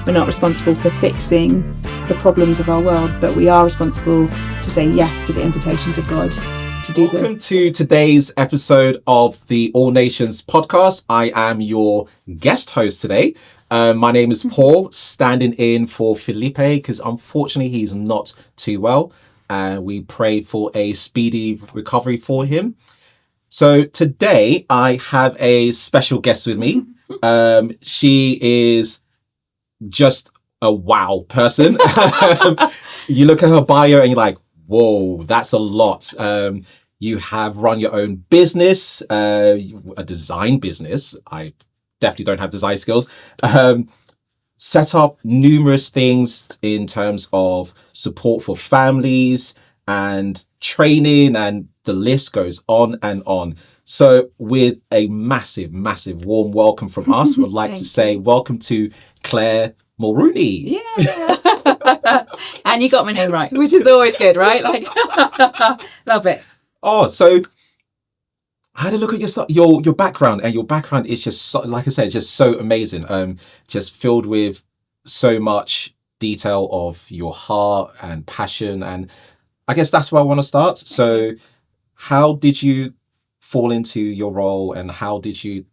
we're not responsible for fixing the problems of our world, but we are responsible to say yes to the invitations of God to do them. Welcome to today's episode of the All Nations podcast. I am your guest host today. My name is Paul, standing in for Felipe because unfortunately he's not too well. We pray for a speedy recovery for him. So today I have a special guest with me. She is just a wow person. You look at her bio and you're like, whoa, that's a lot. You have run your own business, a design business. I definitely don't have design skills. Set up numerous things in terms of support for families and training, and the list goes on and on. So with a massive, massive warm welcome from us, we'd like to say welcome to Clare Mulrooney. Yeah. And you got my name right, which is always good, right? Like, love it. Oh, so I had a look at your background, and your background is just so, like I said, just so amazing. Just filled with so much detail of your heart and passion, and I guess that's where I want to start. So, how did you fall into your role, and how did you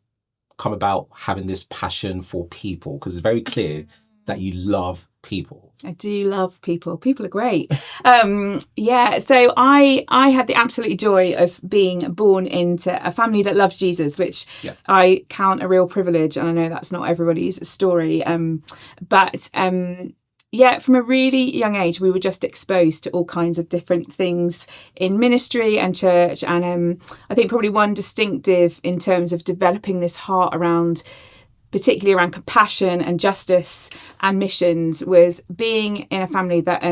come about having this passion for people? Because it's very clear that you love people. I do love people. People are great. So I had the absolute joy of being born into a family that loves Jesus, which I count a real privilege. And I know that's not everybody's story. But from a really young age, we were just exposed to all kinds of different things in ministry and church. And I think probably one distinctive in terms of developing this heart around, particularly around compassion and justice and missions, was being in a family that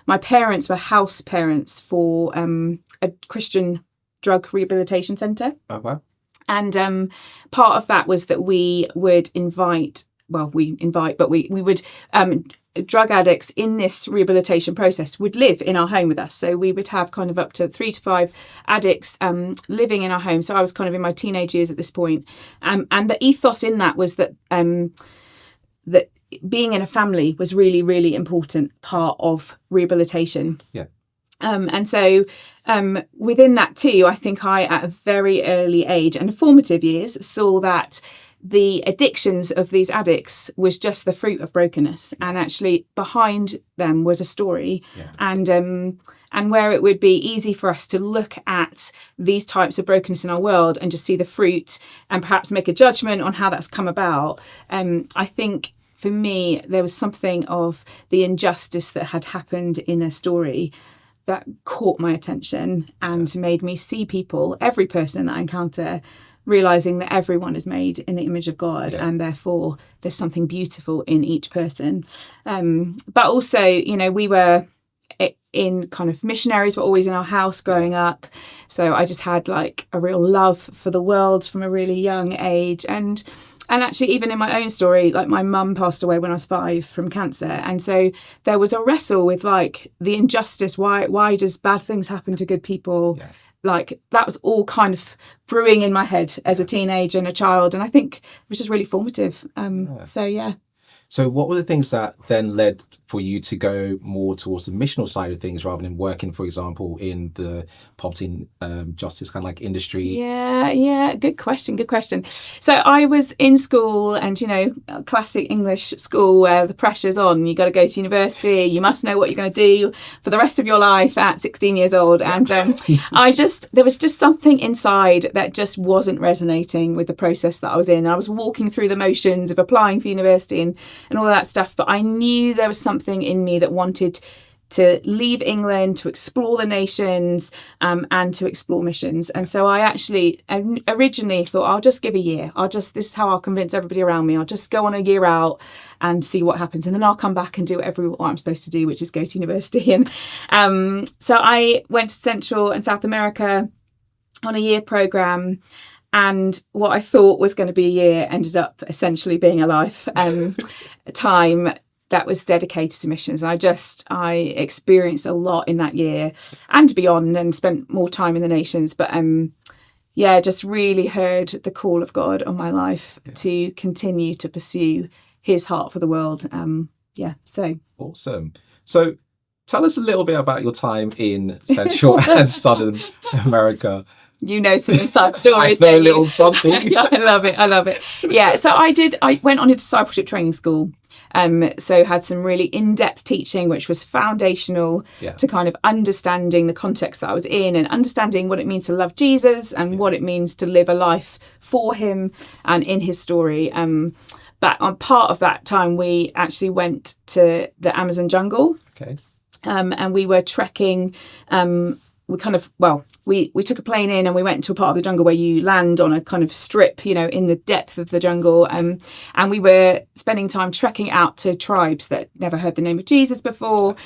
my parents were house parents for a Christian drug rehabilitation centre. Oh, wow. And part of that was that we would drug addicts in this rehabilitation process would live in our home with us. So we would have kind of up to 3 to 5 addicts living in our home. So I was kind of in my teenage years at this point. And the ethos in that was that that being in a family was really, really important part of rehabilitation. Yeah. And so within that too, I think I, at a very early age and formative years, saw that the addictions of these addicts was just the fruit of brokenness, and actually behind them was a story. And where it would be easy for us to look at these types of brokenness in our world and just see the fruit and perhaps make a judgment on how that's come about. I think for me, there was something of the injustice that had happened in their story that caught my attention and made me see people, every person that I encounter, realizing that everyone is made in the image of God, and therefore there's something beautiful in each person. But also, we were in kind of missionaries were always in our house growing up. So I just had like a real love for the world from a really young age. And actually, even in my own story, like my mum passed away when I was 5 from cancer. And so there was a wrestle with like the injustice. Why does bad things happen to good people? Yeah. Like that was all kind of brewing in my head as a teenager and a child. And I think it was just really formative. So what were the things that then led for you to go more towards the missional side of things rather than working, for example, in the poverty justice kind of like industry? Yeah. Good question. So I was in school, and, classic English school where the pressure's on. You got to go to university. You must know what you're going to do for the rest of your life at 16 years old. And there was just something inside that just wasn't resonating with the process that I was in. I was walking through the motions of applying for university and all of that stuff. But I knew there was something in me that wanted to leave England, to explore the nations, and to explore missions. And so I actually originally thought, I'll just give a year. this is how I'll convince everybody around me. I'll just go on a year out and see what happens. And then I'll come back and do what I'm supposed to do, which is go to university. And so I went to Central and South America on a year program. And what I thought was going to be a year ended up essentially being a life time that was dedicated to missions. I experienced a lot in that year and beyond, and spent more time in the nations. But just really heard the call of God on my life to continue to pursue his heart for the world. So Awesome. So tell us a little bit about your time in Central and Southern America. You know some inside stories. I know a little something. Yeah, I love it. Yeah, so I went on a discipleship training school. So had some really in-depth teaching, which was foundational to kind of understanding the context that I was in and understanding what it means to love Jesus and what it means to live a life for him and in his story. But on part of that time, we actually went to the Amazon jungle. Okay. And we were trekking. We took a plane in and we went to a part of the jungle where you land on a kind of strip, in the depth of the jungle. And we were spending time trekking out to tribes that never heard the name of Jesus before.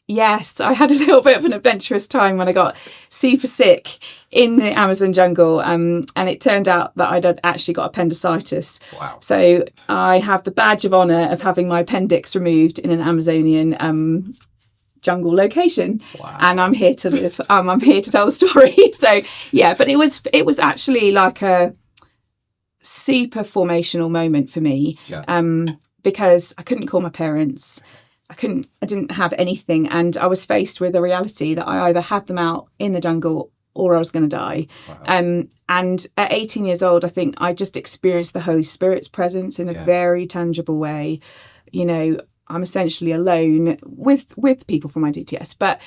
Yes, I had a little bit of an adventurous time when I got super sick in the Amazon jungle. And it turned out that I'd actually got appendicitis. Wow. So I have the badge of honour of having my appendix removed in an Amazonian jungle location. Wow. And I'm here to live. I'm here to tell the story. So yeah, but it was actually like a super formational moment for me. Because I couldn't call my parents. I didn't have anything, and I was faced with a reality that I either had them out in the jungle or I was going to die. Wow. And at 18 years old, I think I just experienced the Holy Spirit's presence in a very tangible way. I'm essentially alone with people from my DTS, but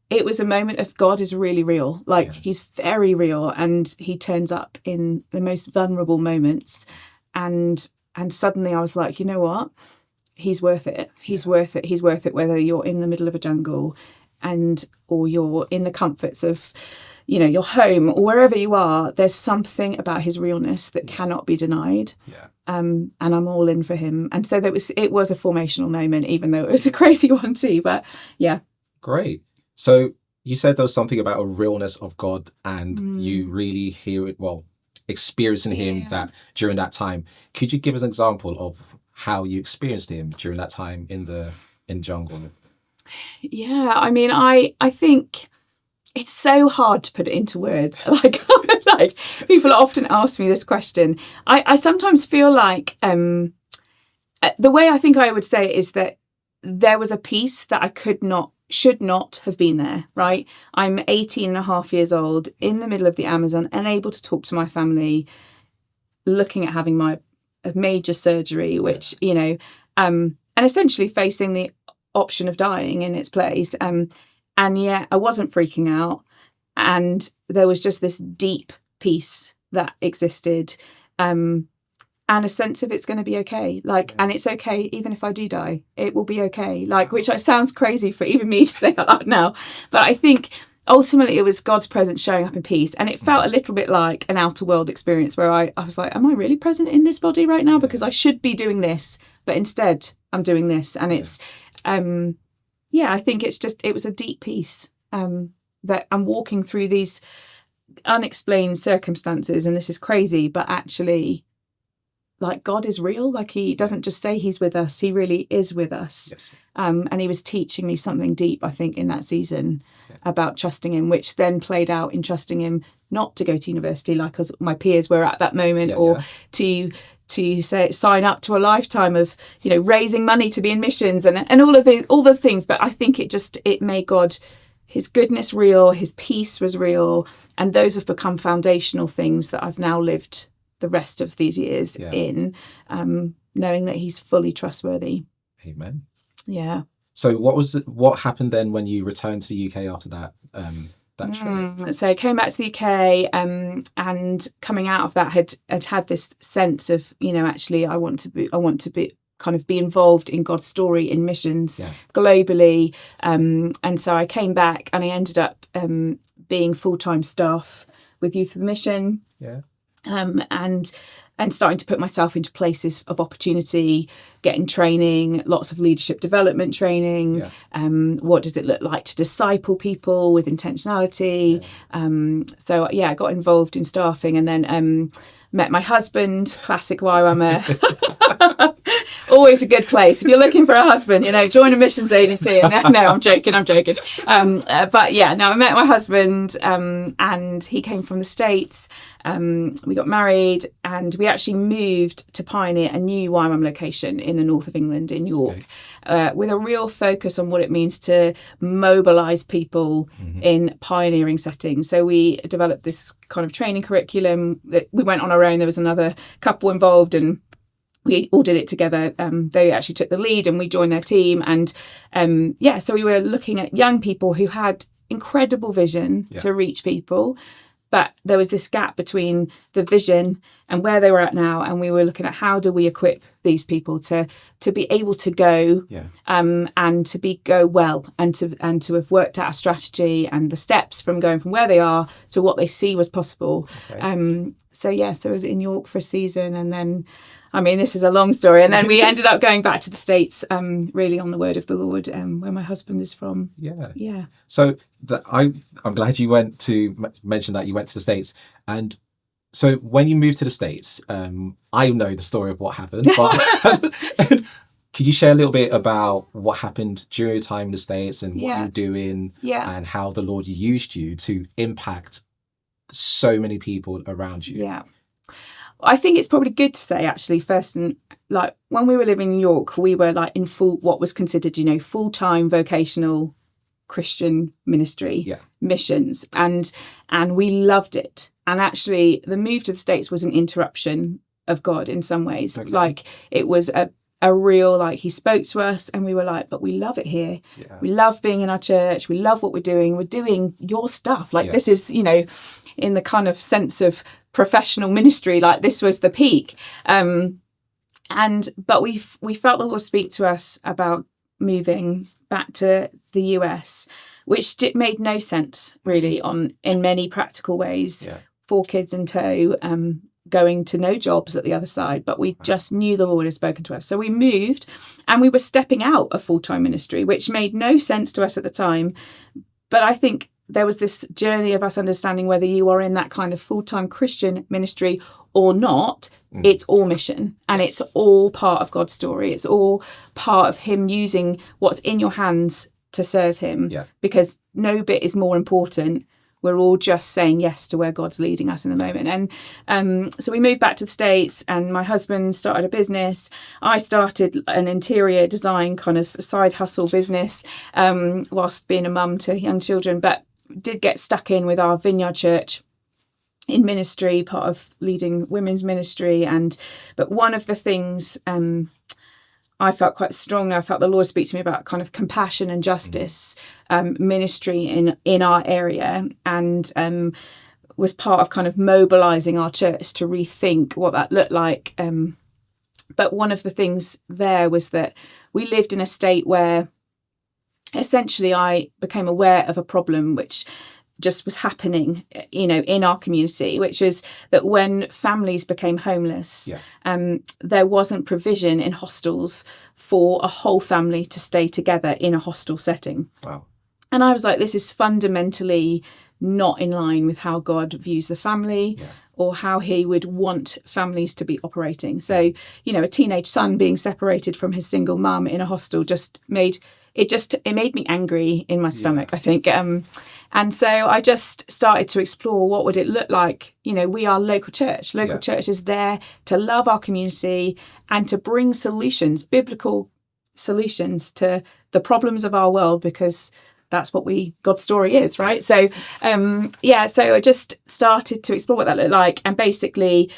it was a moment of God is really real. He's very real, and he turns up in the most vulnerable moments. And suddenly I was like, you know what? He's worth it. He's worth it. He's worth it, whether you're in the middle of a jungle or you're in the comforts of, your home or wherever you are. There's something about his realness that cannot be denied. Yeah. And I'm all in for him. And so it was a formational moment, even though it was a crazy one too. But yeah. Great. So you said there was something about a realness of God, and you really hear it, experiencing him that during that time. Could you give us an example of how you experienced him during that time in jungle? Yeah, I mean, I think it's so hard to put it into words. Like people often ask me this question. I sometimes feel like the way I think I would say it is that there was a piece that should not have been there, right? I'm 18 and a half years old in the middle of the Amazon, unable to talk to my family, looking at having a major surgery, which, and essentially facing the option of dying in its place. And yet I wasn't freaking out. And there was just this deep peace that existed, and a sense of it's going to be okay. And it's okay, even if I do die, it will be okay. Which sounds crazy for even me to say that out now. But I think ultimately it was God's presence showing up in peace. And it felt a little bit like an outer world experience where I was like, am I really present in this body right now? Because I should be doing this, but instead I'm doing this. And it's, I think it was a deep peace that I'm walking through these unexplained circumstances. And this is crazy, but actually, God is real. He doesn't just say he's with us. He really is with us. Yes. And he was teaching me something deep, I think, in that season about trusting him, which then played out in trusting him not to go to university like as my peers were at that moment, to say sign up to a lifetime of raising money to be in missions and all the things. But I think it made God, his goodness real, his peace was real, and those have become foundational things that I've now lived the rest of these years in, knowing that he's fully trustworthy. Amen. Yeah. So what happened then when you returned to the UK after that trip? So I came back to the UK, and coming out of that had this sense of, actually I want to be kind of be involved in God's story in missions globally. And so I came back and I ended up being full-time staff with Youth of Mission. Yeah. And starting to put myself into places of opportunity, getting training, lots of leadership development training. Yeah. What does it look like to disciple people with intentionality? Yeah. So I got involved in staffing, and then met my husband, classic YWAMer, always a good place. If you're looking for a husband, join a missions agency. No, I'm joking. But yeah, no, I met my husband and he came from the States. We got married and we actually moved to pioneer a new YWAM location in the north of England, in York, with a real focus on what it means to mobilise people in pioneering settings. So we developed this kind of training curriculum that we went on our own. There was another couple involved and we all did it together. They actually took the lead and we joined their team. And so we were looking at young people who had incredible vision to reach people. But there was this gap between the vision and where they were at now. And we were looking at how do we equip these people to be able to go and to go well and to have worked out a strategy and the steps from going from where they are to what they see was possible. Okay. So I was in York for a season and then, this is a long story. And then we ended up going back to the States, really on the word of the Lord, where my husband is from. Yeah. So I'm glad you went to mention that you went to the States. And so when you moved to the States, I know the story of what happened, but could you share a little bit about what happened during your time in the States and what you're doing and how the Lord used you to impact so many people around you? Yeah. I think it's probably good to say actually first, and like when we were living in York, we were like in what was considered, full-time vocational Christian ministry, missions, and we loved it. And actually the move to the States was an interruption of God in some ways. Okay. Like it was a real, like he spoke to us and we were like, but we love it here. Yeah. We love being in our church. We love what we're doing. We're doing your stuff. Like this is, in the kind of sense of professional ministry, like this was the peak. But we felt the Lord speak to us about moving back to the US, which made no sense really in many practical ways. 4 kids in tow, going to no jobs at the other side, but we just knew the Lord had spoken to us. So we moved and we were stepping out of full-time ministry, which made no sense to us at the time. But I think there was this journey of us understanding whether you are in that kind of full-time Christian ministry or not, it's all mission and it's all part of God's story. It's all part of him using what's in your hands to serve him because no bit is more important. We're all just saying yes to where God's leading us in the moment. And so we moved back to the States and my husband started a business. I started an interior design kind of side hustle business whilst being a mum to young children, but did get stuck in with our Vineyard Church in ministry, part of leading women's ministry. But one of the things I felt quite strongly, I felt the Lord speak to me about kind of compassion and justice ministry in our area, and was part of kind of mobilizing our church to rethink what that looked like. But one of the things there was that we lived in a state where essentially I became aware of a problem which just was happening, in our community, which is that when families became homeless, there wasn't provision in hostels for a whole family to stay together in a hostel setting. Wow. And I was like, this is fundamentally not in line with how God views the family or how he would want families to be operating. So, a teenage son being separated from his single mum in a hostel made me angry in my stomach, I think. And so I just started to explore what would it look like. We are local church. Local church is there to love our community and to bring solutions, biblical solutions to the problems of our world, because that's what God's story is, right? So, so I just started to explore what that looked like and basically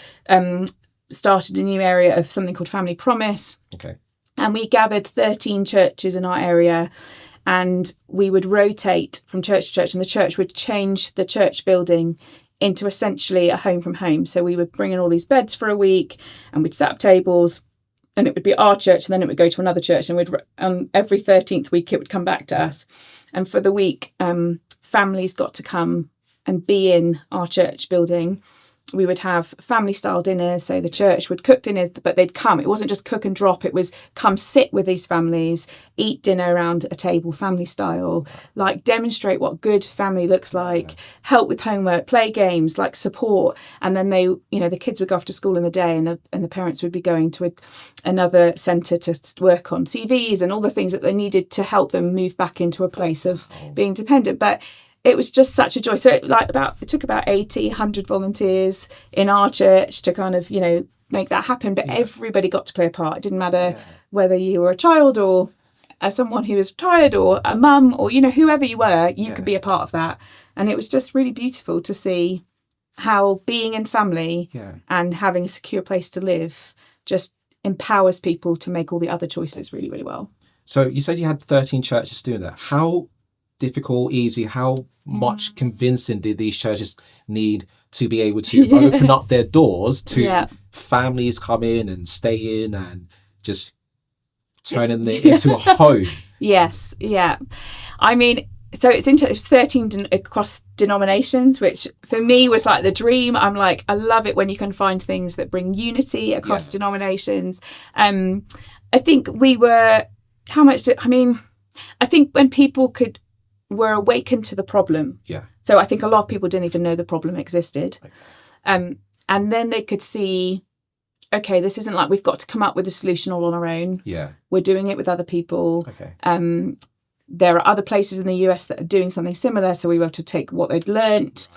started a new area of something called Family Promise. Okay. And we gathered 13 churches in our area and we would rotate from church to church, and the church would change the church building into essentially a home from home. So we would bring in all these beds for a week and we'd set up tables and it would be our church and then it would go to another church, and every 13th week it would come back to us. And for the week, families got to come and be in our church building we would have family style dinners. So the church would cook dinners, but they'd come. It wasn't just cook and drop. It was come sit with these families, eat dinner around a table, family style, like demonstrate what good family looks like, help with homework, play games, like support. And then they, the kids would go off to school in the day, and the parents would be going to another centre to work on CVs and all the things that they needed to help them move back into a place of being dependent. But it was just such a joy. So it took about 80, 100 volunteers in our church to kind of, make that happen. But everybody got to play a part. It didn't matter whether you were a child or someone who was tired or a mum or, whoever you were, you could be a part of that. And it was just really beautiful to see how being in family and having a secure place to live just empowers people to make all the other choices really, really well. So you said you had 13 churches doing that. How difficult, easy, how much convincing did these churches need to be able to open up their doors to families come in and stay in and just turning it into a home? Yes, yeah. I mean, so it's 13 across denominations, which for me was like the dream. I'm like, I love it when you can find things that bring unity across denominations. I think we were, I think when people were awakened to the problem. Yeah. So I think a lot of people didn't even know the problem existed. Okay. And then they could see, okay, this isn't like we've got to come up with a solution all on our own. Yeah. We're doing it with other people. Okay. There are other places in the US that are doing something similar. So we were able to take what they'd learnt,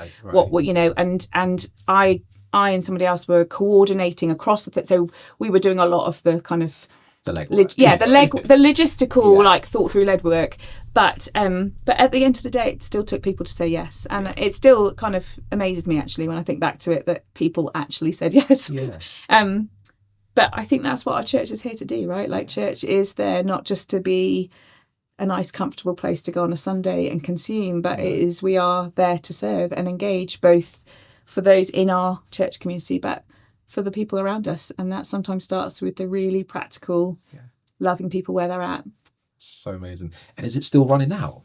and I and somebody else were coordinating across so we were doing a lot of the kind of the legwork. The logistical, like thought through lead work. But at the end of the day, it still took people to say yes. And it still kind of amazes me, actually, when I think back to it, that people actually said yes. Yeah. But I think that's what our church is here to do, right? Like, church is there not just to be a nice, comfortable place to go on a Sunday and consume, but we are there to serve and engage, both for those in our church community, but for the people around us. And that sometimes starts with the really practical, loving people where they're at. So amazing. And is it still running now?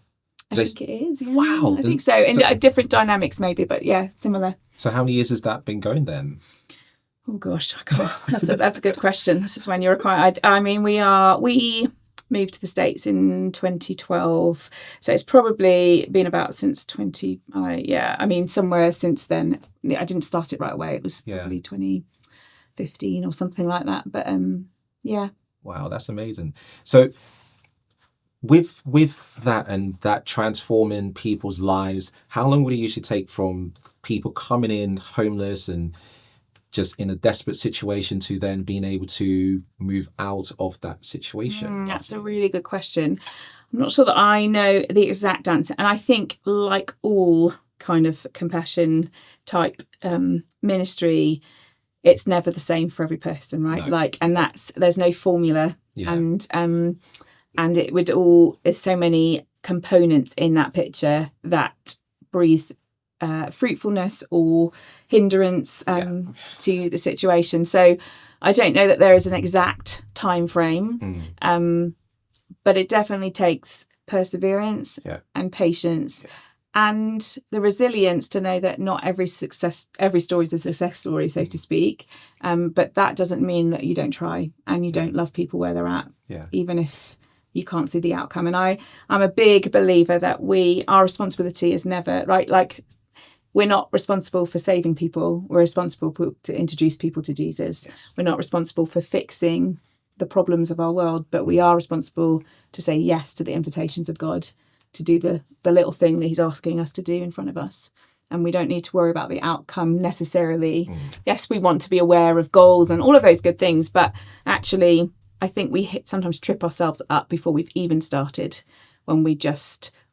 I think it is. Yeah. Wow. I think so. In different dynamics maybe, but similar. So how many years has that been going then? Oh gosh, that's a good question. This is when you're required. I mean, we moved to the States in 2012. So it's probably been about since somewhere since then. I didn't start it right away. It was probably 2015 or something like that. But Wow, that's amazing. So with that and that transforming people's lives, how long would it usually take from people coming in homeless and just in a desperate situation to then being able to move out of that situation? That's a really good question. I'm not sure that I know the exact answer. And I think, like all kind of compassion type ministry, it's never the same for every person, right? No. And there's no formula. Yeah. And it would there's so many components in that picture that breathe fruitfulness or hindrance to the situation. So I don't know that there is an exact time frame, but it definitely takes perseverance and patience and the resilience to know that not every story is a success story, so to speak. But that doesn't mean that you don't try and you don't love people where they're at, even if you can't see the outcome. And I'm a big believer that our responsibility is never, right? Like, we're not responsible for saving people. We're responsible to introduce people to Jesus. Yes. We're not responsible for fixing the problems of our world, but we are responsible to say yes to the invitations of God to do the little thing that he's asking us to do in front of us. And we don't need to worry about the outcome necessarily. Yes, we want to be aware of goals and all of those good things, but actually, I think we sometimes trip ourselves up before we've even started, when we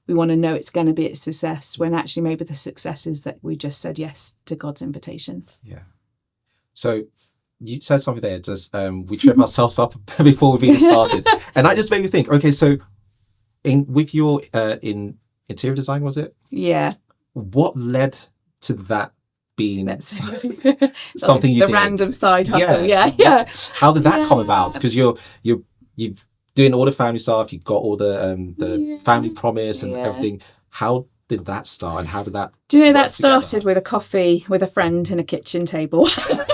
want to know it's going to be a success, when actually maybe the success is that we just said yes to God's invitation. Yeah. So you said something there, just we trip ourselves up before we've even started. And that just made me think, okay, so with your in interior design, was it? Yeah. What led to that being something you did? The random side hustle. Yeah. How did that come about? Because you're doing all the family stuff, you've got all the family promise and everything. How did that start, and how did that? Do you know that started with a coffee with a friend and a kitchen table?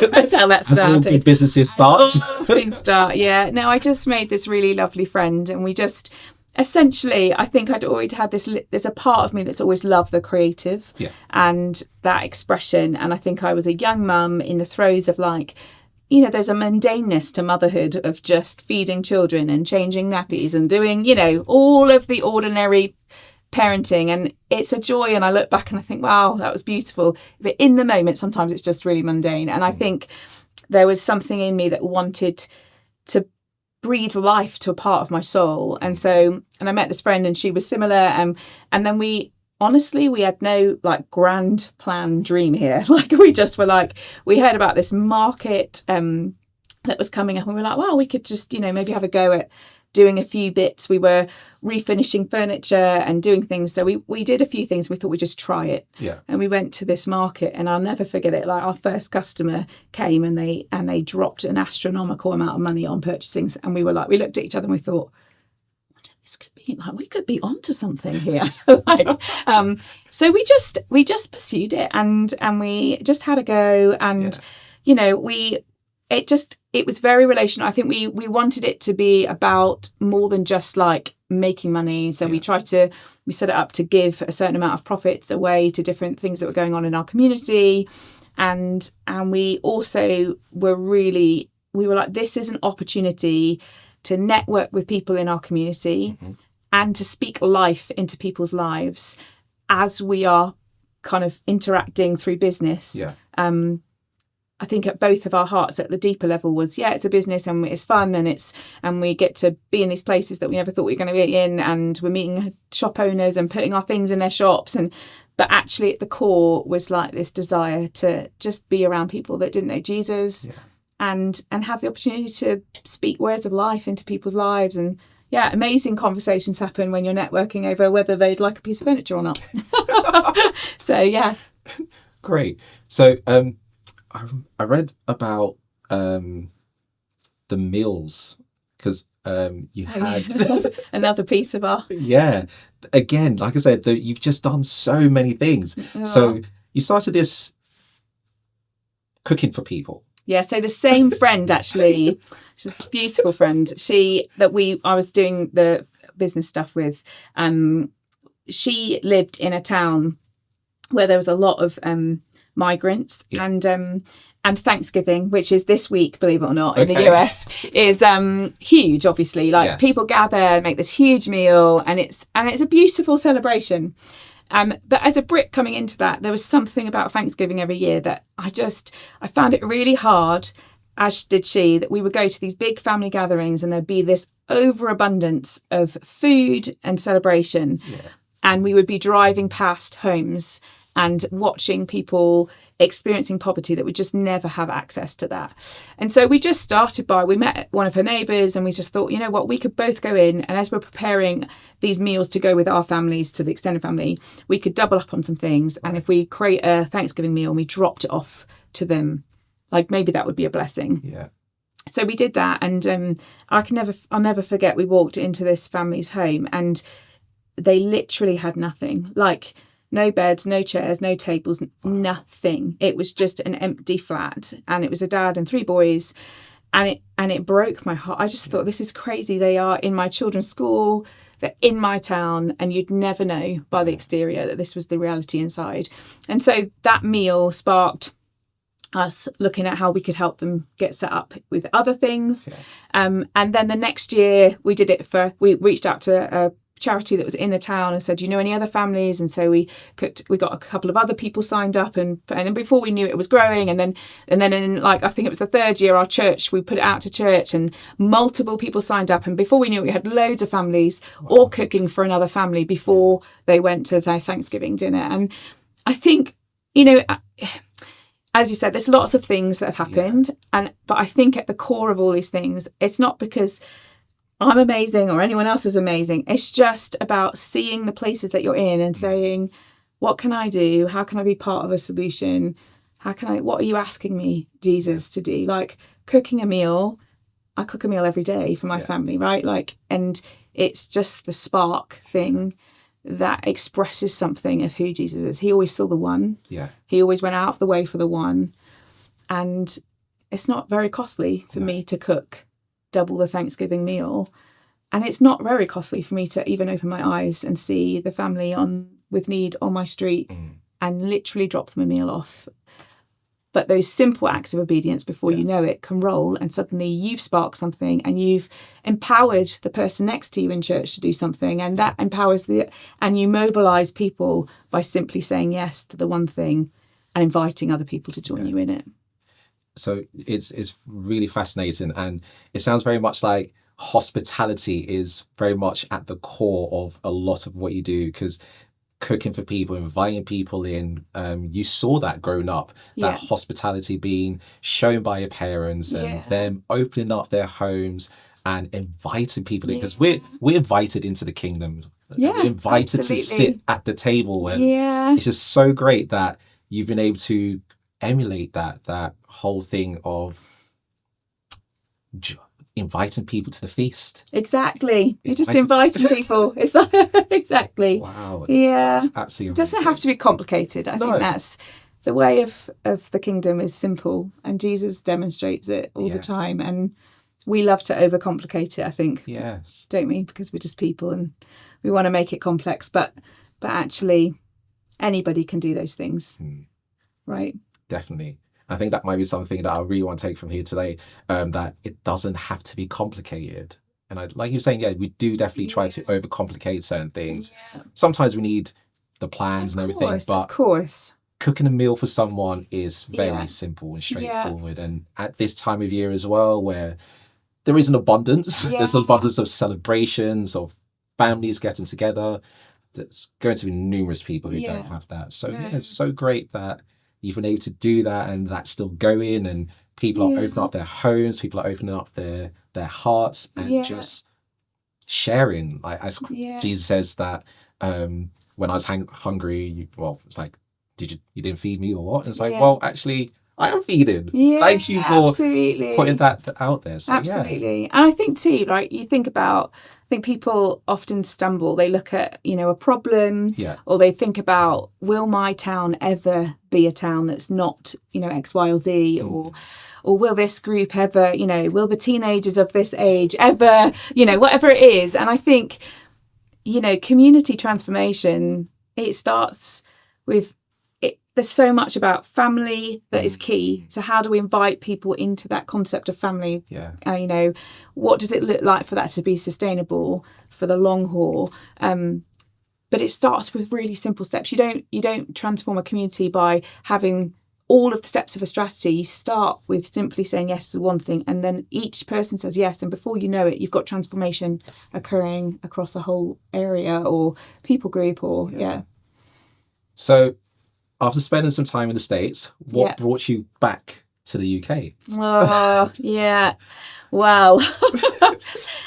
That's how that started. As all good businesses start. All things start, yeah. No, I just made this really lovely friend, and we just essentially, I think I'd already had this. There's a part of me that's always loved the creative, and that expression. And I think I was a young mum in the throes of like, you know, there's a mundaneness to motherhood of just feeding children and changing nappies and doing, you know, all of the ordinary parenting, and it's a joy. And I look back and I think, wow, that was beautiful. But in the moment, sometimes it's just really mundane. And I think there was something in me that wanted to breathe life to a part of my soul. And I met this friend, and she was similar. And then we had no like grand plan dream here. Like we just were like, we heard about this market that was coming up, and we were like, well, we could just, you know, maybe have a go at doing a few bits. We were refinishing furniture and doing things. So we did a few things. We thought we'd just try it. Yeah. And we went to this market, and I'll never forget it. Like our first customer came, and they dropped an astronomical amount of money on purchasing. And we were like, we looked at each other and we thought, this could be like, we could be onto something here. So we just pursued it, and we just had a go. And, you know, it was very relational. I think we wanted it to be about more than just like making money. So we set it up to give a certain amount of profits away to different things that were going on in our community. And we also we were like, this is an opportunity to network with people in our community and to speak life into people's lives as we are kind of interacting through business. Yeah. I think at both of our hearts at the deeper level was, it's a business and it's fun, and we get to be in these places that we never thought we were going to be in, and we're meeting shop owners and putting our things in their shops. But actually at the core was like this desire to just be around people that didn't know Jesus and have the opportunity to speak words of life into people's lives. And amazing conversations happen when you're networking over whether they'd like a piece of furniture or not. So, Great. So, I read about the meals, because you had another piece of our again, like I said, you've just done so many things. So you started this cooking for people. So the same friend, actually, she's a beautiful friend, I was doing the business stuff with, she lived in a town where there was a lot of migrants, and Thanksgiving, which is this week, believe it or not, in the US, is huge. Obviously, people gather, make this huge meal, and it's a beautiful celebration. But as a Brit coming into that, there was something about Thanksgiving every year that I found it really hard, as did she, that we would go to these big family gatherings and there'd be this overabundance of food and celebration, and we would be driving past homes and watching people experiencing poverty that would just never have access to that. And so we just we met one of her neighbours, and we just thought, you know what, we could both go in, and as we're preparing these meals to go with our families to the extended family, we could double up on some things. And if we create a Thanksgiving meal and we dropped it off to them, like maybe that would be a blessing. Yeah. So we did that, and I'll never forget, we walked into this family's home and they literally had nothing. Like, no beds, no chairs, no tables, nothing. It was just an empty flat, and it was a dad and 3 boys, and it broke my heart. I just thought, this is crazy. They are in my children's school, they're in my town, and you'd never know by the exterior that this was the reality inside. And so that meal sparked us looking at how we could help them get set up with other things. And then the next year we reached out to a charity that was in the town and said, do you know any other families? And so we got a couple of other people signed up, and then before we knew it was growing, and then in, like, I think it was the 3rd year, our church, we put it out to church and multiple people signed up, and before we knew it, we had loads of families all cooking for another family before they went to their Thanksgiving dinner. And I think, you know, as you said, there's lots of things that have happened, but I think at the core of all these things, it's not because I'm amazing or anyone else is amazing. It's just about seeing the places that you're in and saying, what can I do? How can I be part of a solution? What are you asking me, Jesus, to do? Like cooking a meal. I cook a meal every day for my family, right? Like, and it's just the spark thing that expresses something of who Jesus is. He always saw the one. Yeah. He always went out of the way for the one. And it's not very costly for me to cook double the Thanksgiving meal. And it's not very costly for me to even open my eyes and see the family with need on my street and literally drop them a meal off. But those simple acts of obedience, before you know it, can roll, and suddenly you've sparked something and you've empowered the person next to you in church to do something, and that empowers and you mobilize people by simply saying yes to the one thing and inviting other people to join you in it. So it's really fascinating, and it sounds very much like hospitality is very much at the core of a lot of what you do, because cooking for people, inviting people in, you saw that growing up, that hospitality being shown by your parents and them opening up their homes and inviting people in, because we're invited into the kingdom. We're invited to sit at the table, and it's just so great that you've been able to emulate that whole thing of inviting people to the feast. Exactly. You're just inviting people. It's like, exactly. Wow. Yeah. That's absolutely It doesn't have to be complicated. I think that's the way of the kingdom is simple, and Jesus demonstrates it all the time. And we love to overcomplicate it, I think. Yes. Don't we? Because we're just people and we want to make it complex. But actually, anybody can do those things. Right? Definitely. I think that might be something that I really want to take from here today, that it doesn't have to be complicated. And like you were saying, we do definitely try to overcomplicate certain things. Sometimes we need the plans and everything, but of course, cooking a meal for someone is very simple and straightforward. And at this time of year as well, where there is an abundance, there's an abundance of celebrations, of families getting together. There's going to be numerous people who don't have that. So it's so great that you've been able to do that, and that's still going, and people are opening up their homes, people are opening up their hearts and just sharing. Like as Jesus says that when I was hungry, it's like, you didn't feed me or what? And it's like, well, actually, I am feeding. Thank you for putting that out there. So, absolutely. And I think too, like you think about, I think people often stumble. They look at, a problem, or they think about, will my town ever be a town that's not, X, Y, or Z, or will this group ever, will the teenagers of this age ever, whatever it is. And I think, community transformation, it starts with, there's so much about family that is key. So how do we invite people into that concept of family? What does it look like for that to be sustainable for the long haul? But it starts with really simple steps. You don't transform a community by having all of the steps of a strategy. You start with simply saying yes to one thing, and then each person says yes, and before you know it, you've got transformation occurring across a whole area or people group or So after spending some time in the States, what brought you back to the UK? Well,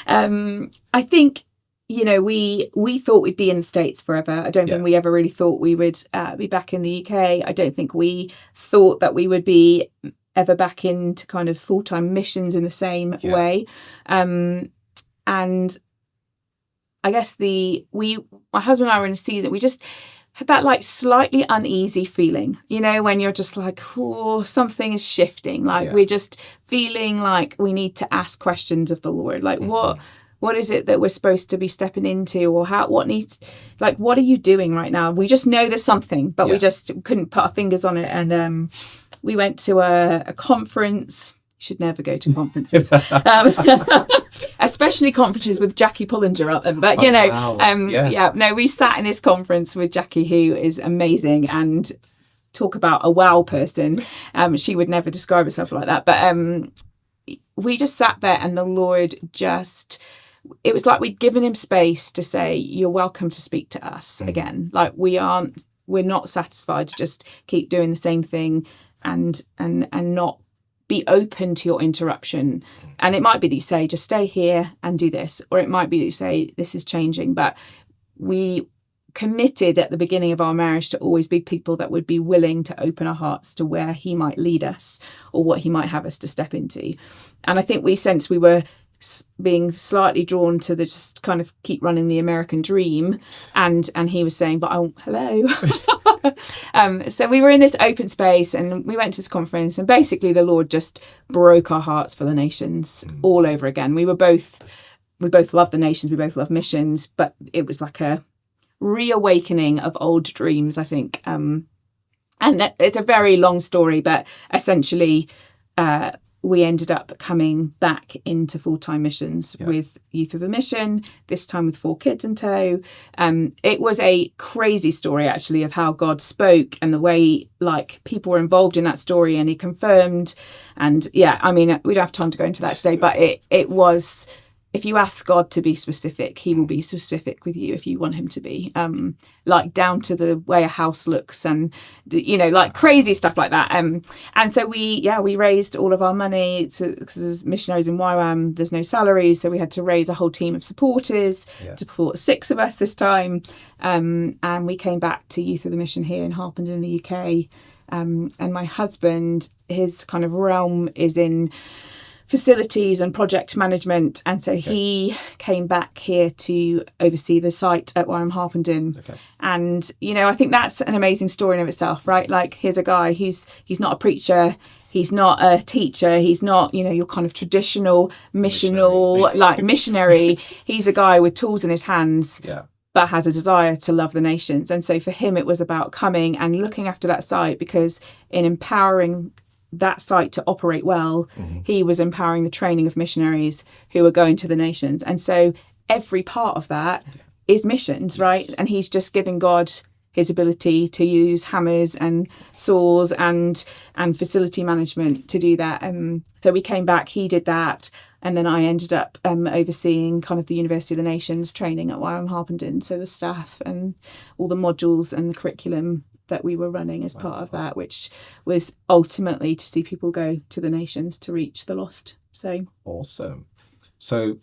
I think, we thought we'd be in the States forever. I don't think we ever really thought we would be back in the UK. I don't think we thought that we would be ever back into kind of full-time missions in the same way. And I guess my husband and I were in a season, we just had that like slightly uneasy feeling, when you're just like, something is shifting. Like we're just feeling like we need to ask questions of the Lord. Like what is it that we're supposed to be stepping into, or what are you doing right now? We just know there's something, but we just couldn't put our fingers on it. And we went to a conference. You should never go to conferences, especially conferences with Jackie Pullinger up them. But we sat in this conference with Jackie, who is amazing, and talk about a wow person. She would never describe herself like that, but we just sat there, and the Lord it was like we'd given him space to say, you're welcome to speak to us again. Like we're not satisfied to just keep doing the same thing and not be open to your interruption. And it might be that you say, just stay here and do this, or it might be that you say, this is changing. But we committed at the beginning of our marriage to always be people that would be willing to open our hearts to where he might lead us or what he might have us to step into. And I think we sensed we were being slightly drawn to the just kind of keep running the American dream, and he was saying, but hello. So we were in this open space, and we went to this conference, and basically the Lord just broke our hearts for the nations all over again. We both love the nations, we both love missions, but it was like a reawakening of old dreams, I think. And it's a very long story, but essentially we ended up coming back into full-time missions with Youth of the Mission, this time with 4 kids in tow. It was a crazy story, actually, of how God spoke and the way like people were involved in that story, and he confirmed. And I mean, we don't have time to go into that today, but it was, if you ask God to be specific, he will be specific with you if you want him to be, like down to the way a house looks, and, you know, like crazy stuff like that. And so we raised all of our money because as missionaries in YWAM, there's no salaries. So we had to raise a whole team of supporters to support 6 of us this time. And we came back to Youth of the Mission here in Harpenden in the UK. And my husband, his kind of realm is in facilities and project management, and so he came back here to oversee the site at YWAM Harpenden. And you know, I think that's an amazing story in of itself, right? Like, here's a guy he's not a preacher, he's not a teacher, he's not, you know, your kind of traditional missionary. He's a guy with tools in his hands, but has a desire to love the nations. And so for him it was about coming and looking after that site, because in empowering that site to operate well, he was empowering the training of missionaries who are going to the nations. And so every part of that is missions, right? And he's just giving God his ability to use hammers and saws and facility management to do that. So we came back, he did that, and then I ended up overseeing kind of the University of the Nations training at YWAM Harpenden, so the staff and all the modules and the curriculum that we were running as part of that, which was ultimately to see people go to the nations to reach the lost. So awesome. So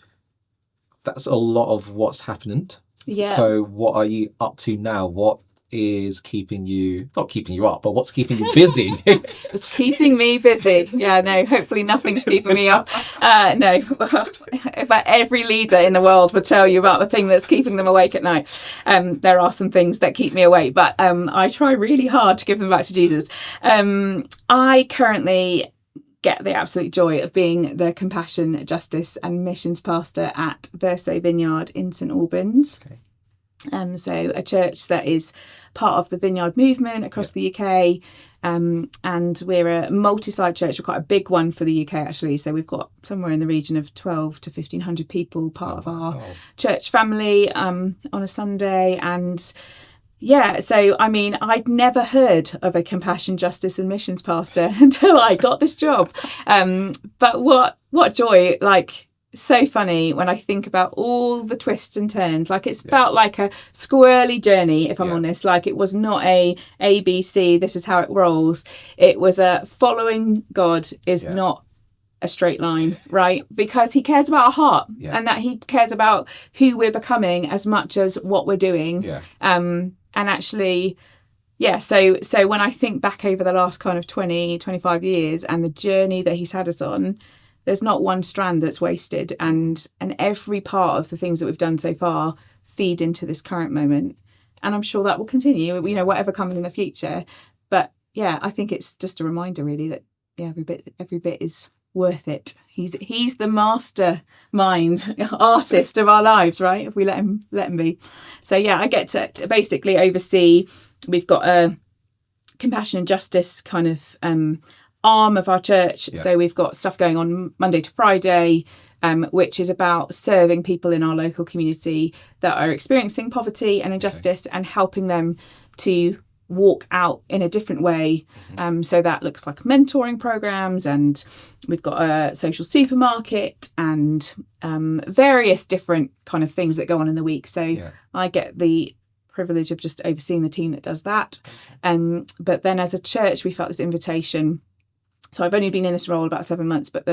that's a lot of what's happened. So what are you up to now? What is keeping you, not keeping you up, but what's keeping you busy? It's keeping me busy. Yeah, no, hopefully nothing's keeping me up. No, but every leader in the world would tell you about the thing that's keeping them awake at night. There are some things that keep me awake, but I try really hard to give them back to Jesus. I currently get the absolute joy of being the compassion, justice and missions pastor at Verso Vineyard in St Albans. So a church that is part of the Vineyard movement across the UK, and we're a multi-site church. We're quite a big one for the UK, actually. So we've got somewhere in the region of 12 to 1,500 people part of our church family on a Sunday. And so I mean, I'd never heard of a compassion, justice and missions pastor until I got this job. But what joy, like, so funny when I think about all the twists and turns. Like, it's felt like a squirrely journey, if I'm honest. Like, it was not a ABC, this is how it rolls. It was a following God is not a straight line, right? Because he cares about our heart, and that he cares about who we're becoming as much as what we're doing. And actually, so when I think back over the last kind of 20, 25 years and the journey that he's had us on, there's not one strand that's wasted, and every part of the things that we've done so far feed into this current moment. And I'm sure that will continue, you know, whatever comes in the future. But I think it's just a reminder really that every bit is worth it. He's the mastermind artist of our lives, right? If we let him be. So I get to basically oversee. We've got a compassion and justice kind of arm of our church. So we've got stuff going on Monday to Friday, which is about serving people in our local community that are experiencing poverty and injustice and helping them to walk out in a different way. So that looks like mentoring programs, and we've got a social supermarket and various different kind of things that go on in the week. So I get the privilege of just overseeing the team that does that. But then as a church, we felt this invitation. So I've only been in this role about 7 months, but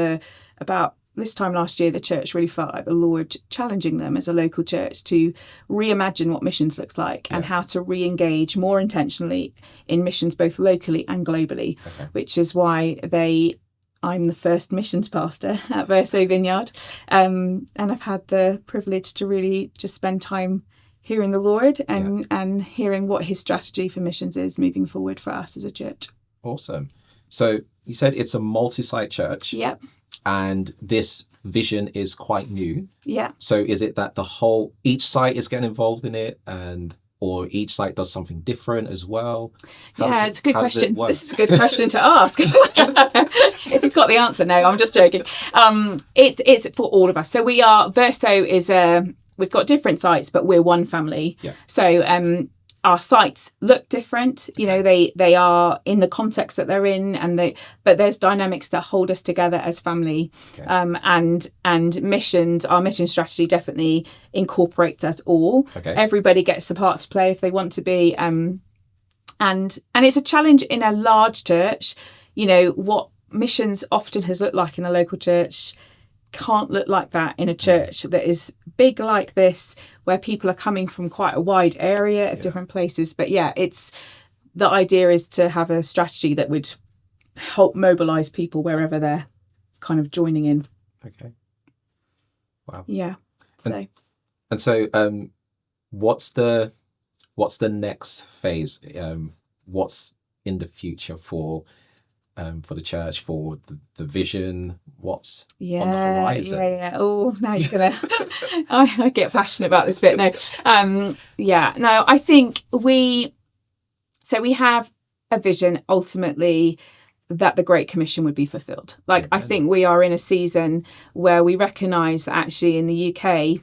about this time last year, the church really felt like the Lord challenging them as a local church to reimagine what missions looks like and how to re-engage more intentionally in missions, both locally and globally, which is why they I'm the first missions pastor at Verso Vineyard, and I've had the privilege to really just spend time hearing the Lord and hearing what his strategy for missions is moving forward for us as a church. Awesome. So you said it's a multi-site church. Yep. And this vision is quite new. Yeah. So is it that each site is getting involved in it, or each site does something different as well? It's a good question. This is a good question to ask. If you've got the answer, no, I'm just joking. It's for all of us. So Verso is we've got different sites, but we're one family. Yeah. So our sites look different. You know, they are in the context that they're in, but there's dynamics that hold us together as family. Okay. And missions, our mission strategy definitely incorporates us all. Okay. Everybody gets a part to play if they want to be. And it's a challenge in a large church. You know, what missions often has looked like in a local church can't look like that in a church that is big like this, where people are coming from quite a wide area of different places. But it's the idea is to have a strategy that would help mobilize people wherever they're kind of joining in. Okay. Wow. Yeah. So what's the next phase? What's in the future for the church, for the vision? What's on the horizon? Yeah. Oh, now you're gonna. I get passionate about this bit. No, I think we have a vision ultimately that the Great Commission would be fulfilled. Like, I think we are in a season where we recognise that actually in the UK,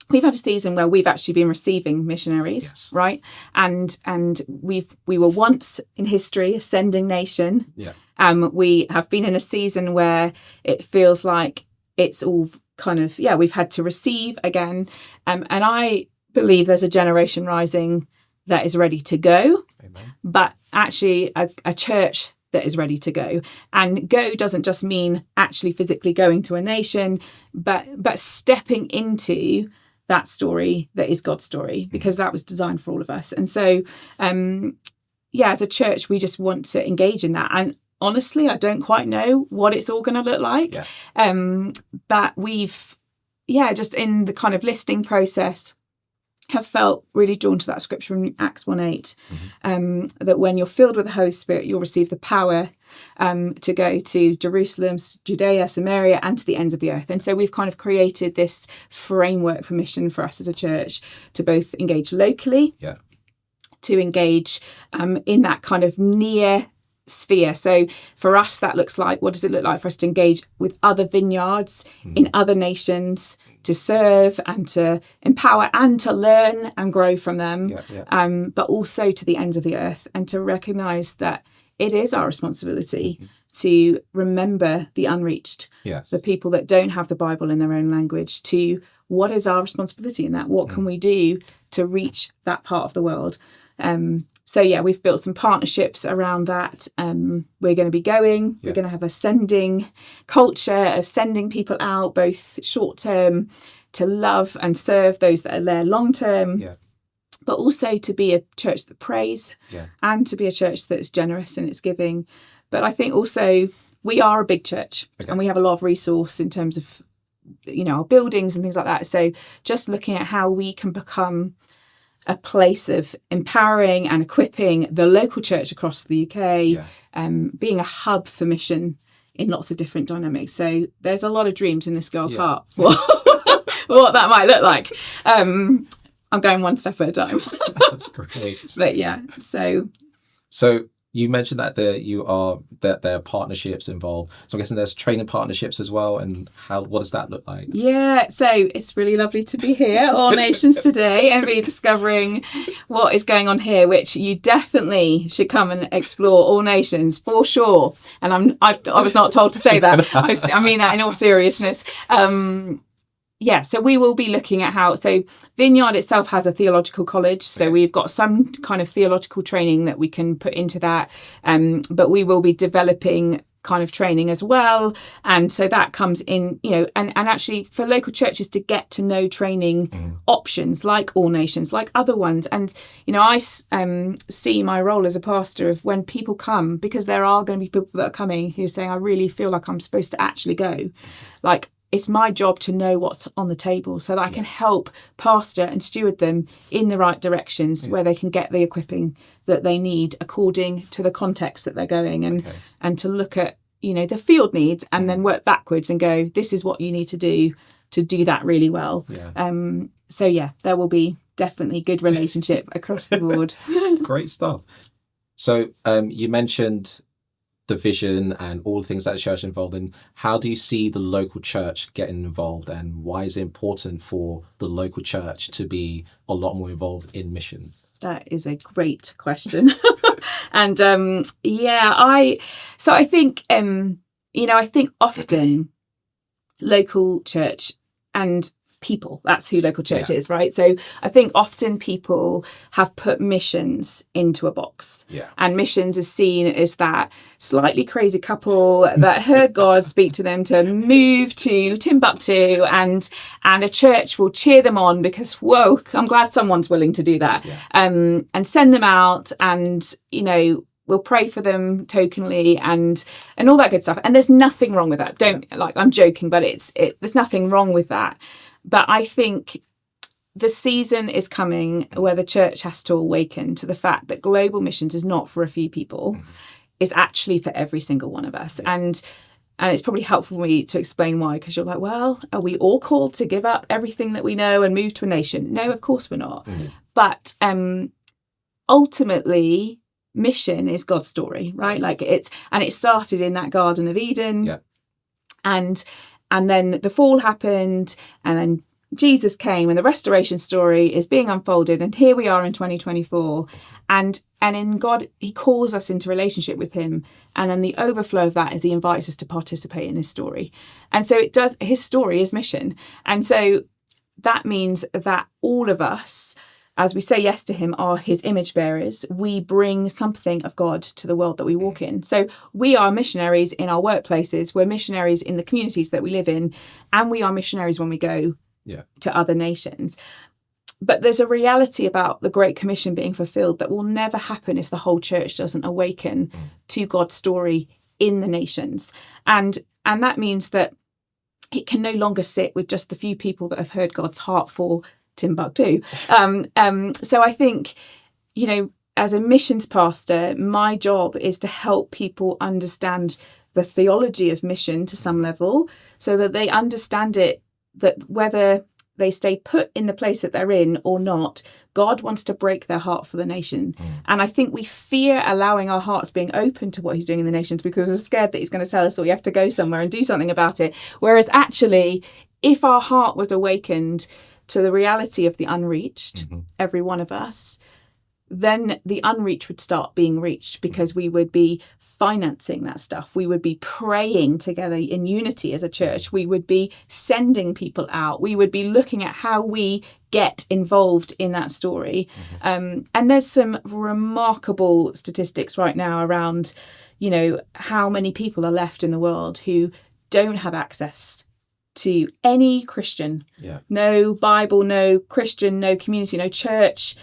we've had a season where we've actually been receiving missionaries, right? And we were once in history a sending nation. Yeah. We have been in a season where it feels like it's all kind of, we've had to receive again. And I believe there's a generation rising that is ready to go. Amen. But actually a church that is ready to go. And go doesn't just mean actually physically going to a nation, but stepping into that story that is God's story, because that was designed for all of us. And so, as a church, we just want to engage in that. And honestly, I don't quite know what it's all going to look like. Yeah. But we've, just in the kind of listing process, have felt really drawn to that scripture in Acts 1:8, that when you're filled with the Holy Spirit, you'll receive the power to go to Jerusalem, Judea, Samaria, and to the ends of the earth. And so we've kind of created this framework for mission for us as a church to both engage locally, to engage in that kind of near sphere. So for us, that looks like, what does it look like for us to engage with other vineyards in other nations, to serve and to empower and to learn and grow from them, but also to the ends of the earth, and to recognise that it is our responsibility to remember the unreached, the people that don't have the Bible in their own language. To what is our responsibility in that? What can we do to reach that part of the world? We've built some partnerships around that. We're going to be going. We're going to have a sending culture of sending people out, both short term to love and serve those that are there long term, but also to be a church that prays and to be a church that's generous in its giving. But I think also we are a big church and we have a lot of resource in terms of, our buildings and things like that. So just looking at how we can become a place of empowering and equipping the local church across the UK, being a hub for mission in lots of different dynamics. So there's a lot of dreams in this girl's heart for what that might look like. I'm going one step at a time. That's great. But So you mentioned that there are partnerships involved. So I'm guessing there's training partnerships as well. And what does that look like? Yeah, so it's really lovely to be here, All Nations today, and be discovering what is going on here, which you definitely should come and explore All Nations for sure. And I was not told to say that. I mean that in all seriousness. So we will be looking at so Vineyard itself has a theological college. So we've got some kind of theological training that we can put into that. But we will be developing kind of training as well. And so that comes in, and actually for local churches to get to know training options like All Nations, like other ones. And, I see my role as a pastor of when people come, because there are going to be people that are coming who say, I really feel like I'm supposed to actually go. Like, it's my job to know what's on the table so that I can help pastor and steward them in the right directions where they can get the equipping that they need according to the context that they're going, and to look at, the field needs and then work backwards and go, this is what you need to do that really well. There will be definitely good relationship across the board. Great stuff. So you mentioned the vision and all the things that the church is involved in. How do you see the local church getting involved, and why is it important for the local church to be a lot more involved in mission? That is a great question. And I think I think often local church and people, that's who local church is, right? So I think often people have put missions into a box, and missions is seen as that slightly crazy couple that heard God speak to them to move to Timbuktu, and a church will cheer them on because, whoa, I'm glad someone's willing to do that, and send them out, and we'll pray for them tokenly and all that good stuff. And there's nothing wrong with that. I'm joking, but there's nothing wrong with that. But I think the season is coming where the church has to awaken to the fact that global missions is not for a few people. It's actually for every single one of us. And it's probably helpful for me to explain why, because you're like, well, are we all called to give up everything that we know and move to a nation? No, of course we're not. But ultimately, mission is God's story, right? It started in that Garden of Eden. And then the fall happened, and then Jesus came, and the restoration story is being unfolded. And here we are in 2024. And in God, he calls us into relationship with him. And then the overflow of that is he invites us to participate in his story. And so his story is mission. And so that means that all of us, as we say yes to him, are his image bearers. We bring something of God to the world that we walk in. So we are missionaries in our workplaces. We're missionaries in the communities that we live in. And we are missionaries when we go to other nations. But there's a reality about the Great Commission being fulfilled that will never happen if the whole church doesn't awaken to God's story in the nations. And that means that it can no longer sit with just the few people that have heard God's heart for Timbuktu. So I think, as a missions pastor, my job is to help people understand the theology of mission to some level, so that they understand it, that whether they stay put in the place that they're in or not, God wants to break their heart for the nation. And I think we fear allowing our hearts being open to what he's doing in the nations because we're scared that he's going to tell us that we have to go somewhere and do something about it. Whereas actually, if our heart was awakened to the reality of the unreached, every one of us, then the unreached would start being reached, because we would be financing that stuff. We would be praying together in unity as a church. We would be sending people out. We would be looking at how we get involved in that story. And there's some remarkable statistics right now around, how many people are left in the world who don't have access to any Christian, no Bible, no Christian, no community, no church.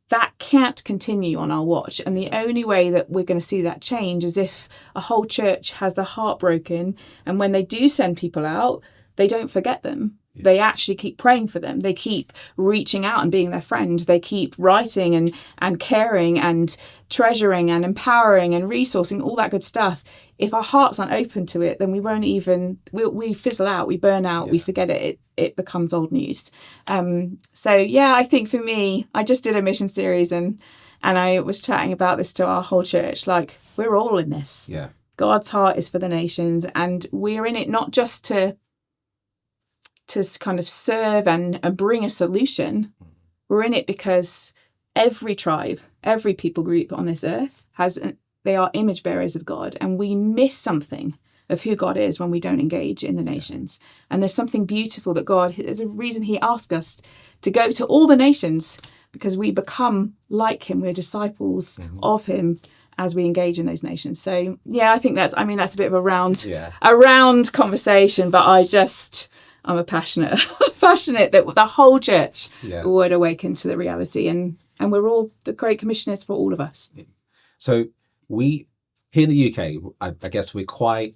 That can't continue on our watch. And the only way that we're going to see that change is if a whole church has the heart broken, and when they do send people out, they don't forget them. They actually keep praying for them. They keep reaching out and being their friend. They keep writing and caring and treasuring and empowering and resourcing, all that good stuff. If our hearts aren't open to it, then we won't even, we fizzle out, we burn out, we forget it. It becomes old news. I think for me, I just did a mission series and I was chatting about this to our whole church. Like, we're all in this. God's heart is for the nations, and we're in it not just to kind of serve and bring a solution. We're in it because every tribe, every people group on this earth they are image bearers of God, and we miss something of who God is when we don't engage in the nations. And there's something beautiful that there's a reason he asked us to go to all the nations, because we become like him. We're disciples of him. as we engage in those nations. So yeah, I think that's a bit of a round Yeah. conversation, but I'm a passionate that the whole church would awaken to the reality, and we're all the Great Commission is for all of us. So we here in the UK, I guess we're quite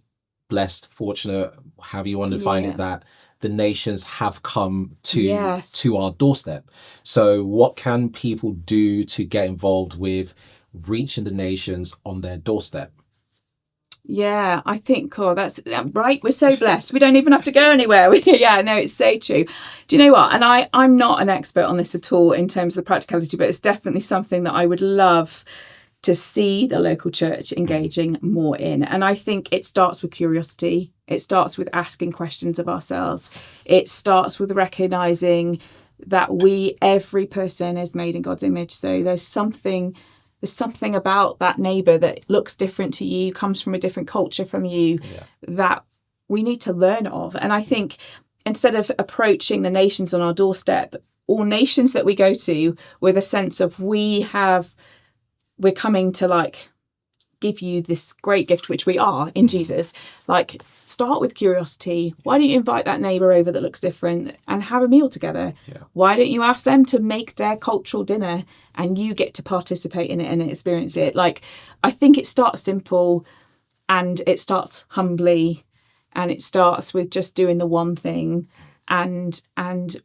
blessed, fortunate, however you want to define it, that the nations have come to our doorstep. So what can people do to get involved with reaching the nations on their doorstep? Yeah, I think, that's right. We're so blessed. We don't even have to go anywhere. It's so true. Do you know what? And I'm not an expert on this at all in terms of the practicality, but it's definitely something that I would love to see the local church engaging more in. And I think it starts with curiosity. It starts with asking questions of ourselves. It starts with recognizing that every person is made in God's image. So there's something about that neighbour that looks different to you, comes from a different culture from you, that we need to learn of. And I think instead of approaching the nations on our doorstep, all nations that we go to with a sense of we're coming to give you this great gift, which we are in Jesus, start with curiosity. Why don't you invite that neighbour over that looks different and have a meal together? Why don't you ask them to make their cultural dinner and you get to participate in it and experience it? I think it starts simple, and it starts humbly, and it starts with just doing the one thing, and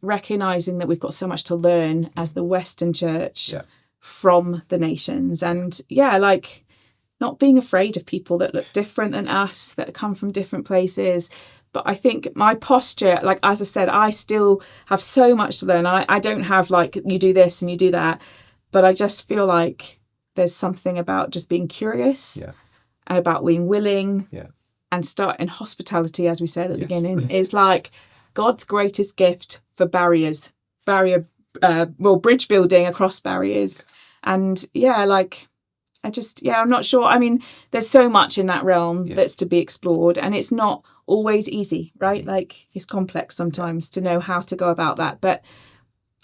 recognizing that we've got so much to learn as the Western church from the nations. And not being afraid of people that look different than us, that come from different places. But I think my posture, as I said, I still have so much to learn. I don't have you do this and you do that, but I just feel like there's something about just being curious and about being willing and start in hospitality, as we said at the beginning, is God's greatest gift for bridge building across barriers. And I'm not sure. I mean, there's so much in that realm that's to be explored, and it's not always easy, right? It's complex sometimes to know how to go about that. But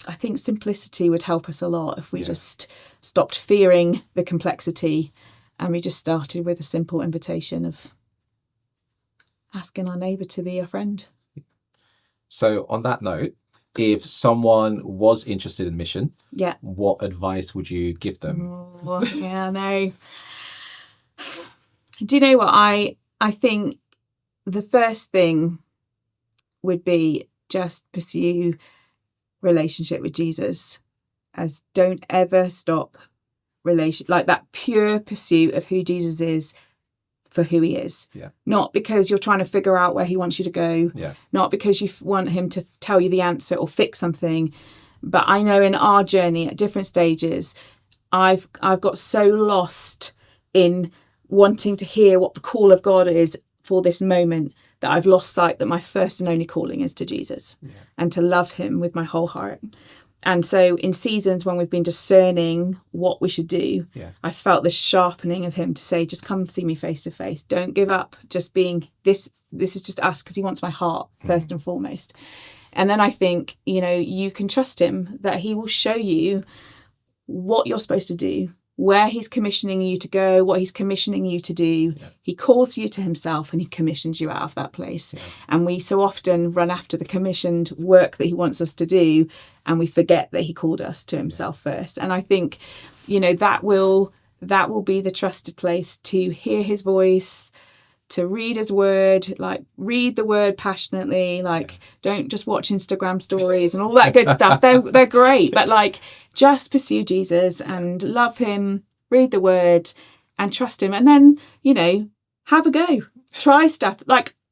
I think simplicity would help us a lot if we just stopped fearing the complexity and we just started with a simple invitation of asking our neighbour to be a friend. So on that note, if someone was interested in mission, what advice would you give them? No. Do you know what? I think the first thing would be just pursue relationship with Jesus. As don't ever stop that pure pursuit of who Jesus is for who he is. Not because you're trying to figure out where he wants you to go, not because you want him to tell you the answer or fix something. But I know in our journey at different stages, I've got so lost in wanting to hear what the call of God is for this moment that I've lost sight that my first and only calling is to Jesus and to love him with my whole heart. And so in seasons when we've been discerning what we should do, I felt this sharpening of him to say, just come see me face to face. Don't give up just being this. This is just us, because he wants my heart first and foremost. And then I think, you can trust him that he will show you what you're supposed to do, where he's commissioning you to go, what he's commissioning you to do. He calls you to himself and he commissions you out of that place. And we so often run after the commissioned work that he wants us to do, and we forget that he called us to himself first. And I think, that will be the trusted place to hear his voice, to read his word, read the word passionately, don't just watch Instagram stories and all that good stuff. They're great, but just pursue Jesus and love him, read the word and trust him. And then, have a go, try stuff.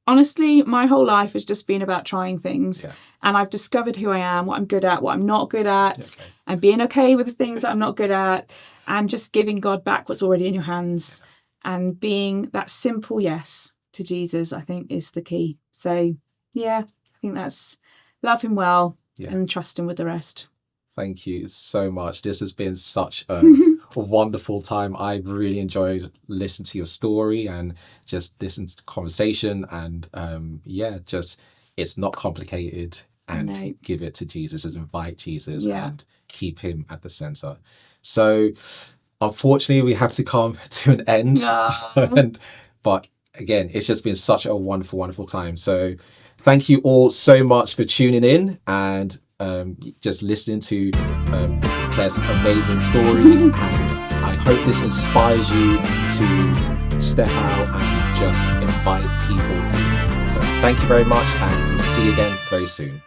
Honestly, my whole life has just been about trying things. And I've discovered who I am, what I'm good at, what I'm not good at, and being okay with the things that I'm not good at, and just giving God back what's already in your hands. And being that simple yes to Jesus, I think, is the key. So, I think that's love him well and trust him with the rest. Thank you so much. This has been such a wonderful time. I've really enjoyed listening to your story and just listening to the conversation. And it's not complicated. And give it to Jesus. Just invite Jesus and keep him at the center. So unfortunately, we have to come to an end. No. But again, it's just been such a wonderful, wonderful time. So thank you all so much for tuning in and just listening to Claire's amazing story. And I hope this inspires you to step out and just invite people. So thank you very much, and we'll see you again very soon.